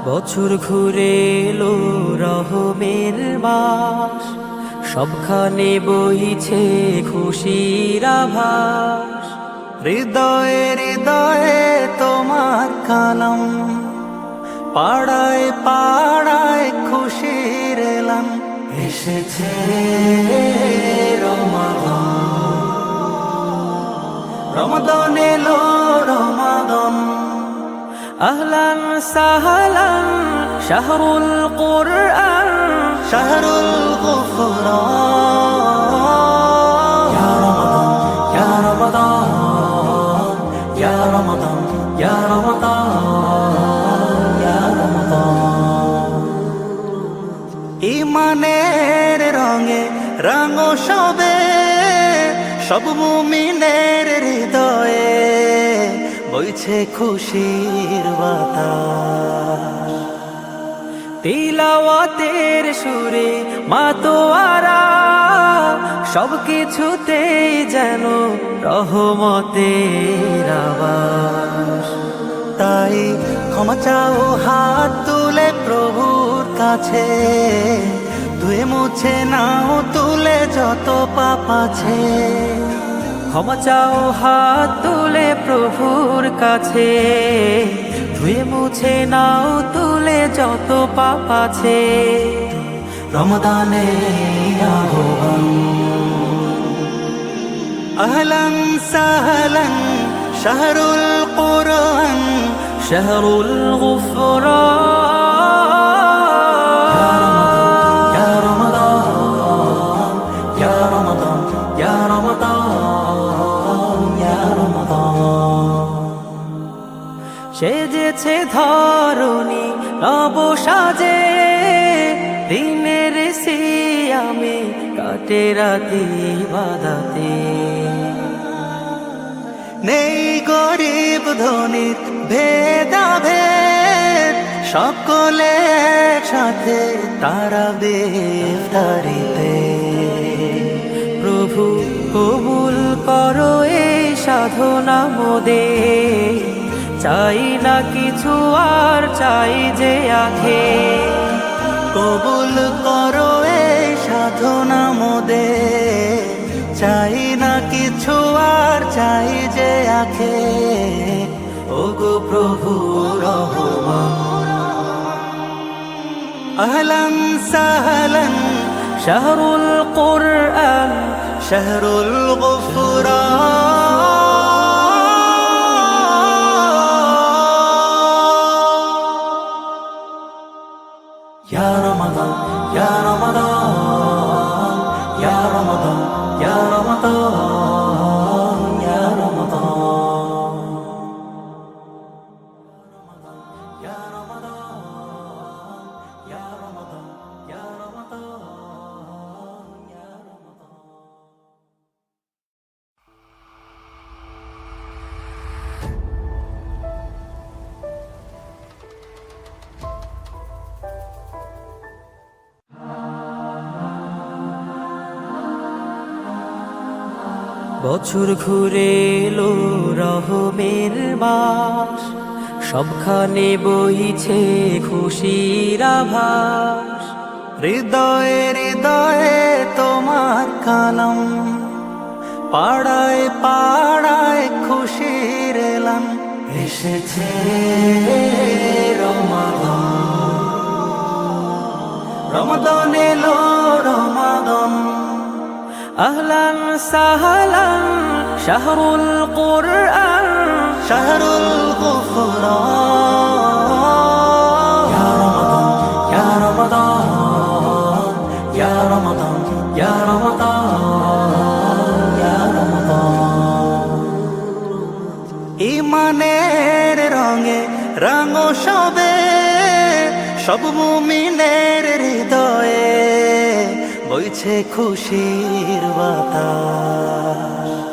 বছর ঘুরে এলো রহমের মাস, সবখানে বইছে খুশির আভাস। হৃদয়ে হৃদয়ে তোমার কালাম, পাড়ায় পাড়ায় খুশির এলাম। এসেছে রমাদান, রমাদান এলো রমাদান। আহলান সাহলান শাহরুল কুরআন, শাহরুল গুফরান। ইয়া রমাদান ইয়া রমাদান ইয়া রমাদান ইয়া রমাদান। ইমানের রঙে রাঙো সবে, সব মুমিনের হৃদয়ে বইছে খুশির বাতাস। তিলাওয়াতের সুরে মাতোয়ারা, সবকিছুতেই যেন রহমতের আবাস। তাই ক্ষমা চাও হাত তুলে প্রভুর কাছে, ধুয়ে মুছে নাও তুলে যত পাপ আছে। ক্ষমা চাও হাত তুলে প্রভুর কাছে, ধুয়ে মুছে নাও তুলে যত পাপ আছে। রমাদানে আহ্বান, আহলান সাহলান শাহরুল কুরআন, শাহরুল গুফরান। ইয়া রমাদান ইয়া রমাদান ইয়া রমাদান ইয়া রমাদান। সেজেছে ধরণী নব সাজে, দিনের সিয়ামে কাটে রাতি ইবাদতে। নেই গরিব ধনীর ভেদাভেদ, সকলে একসাথে তারাবে ইফতারিতে। প্রভু কবুল করো এই সাধনা মোদের, চাই না কিছু আর চাই যে আখে। কবুল করো এই সাধনা মোদের, চাই না কিছু আর চাই যে আখে। ওগো প্রভু রহমান, আহলান সাহলান শাহরুল কুরআন, শাহরুল গুফরান। ইয়া রমাদান ইয়া রমাদান ইয়া রমাদান ইয়া রমাদান ইয়া রমাদান ইয়া রমাদান ইয়া রমাদান ইয়া রমাদান ইয়া রমাদান। বছর ঘুরে এলো রহমের মাস, সবখানে বইছে খুশির আভাস। হৃদয়ে হৃদয়ে তোমার কালাম, পাড়ায় পাড়ায় খুশির এলাম। এসেছে রমাদান, রমাদান এলো রমাদান। আহলান সাহলান শাহরুল কুরআন, শাহরুল গুফরান। ইয়া রমাদান ইয়া রমাদান ইয়া রমাদান ইয়া রমাদান। ইমানের রঙে রাঙো সবে, সব মুমিনের হৃদয়ে বইছে খুশির বাতাস।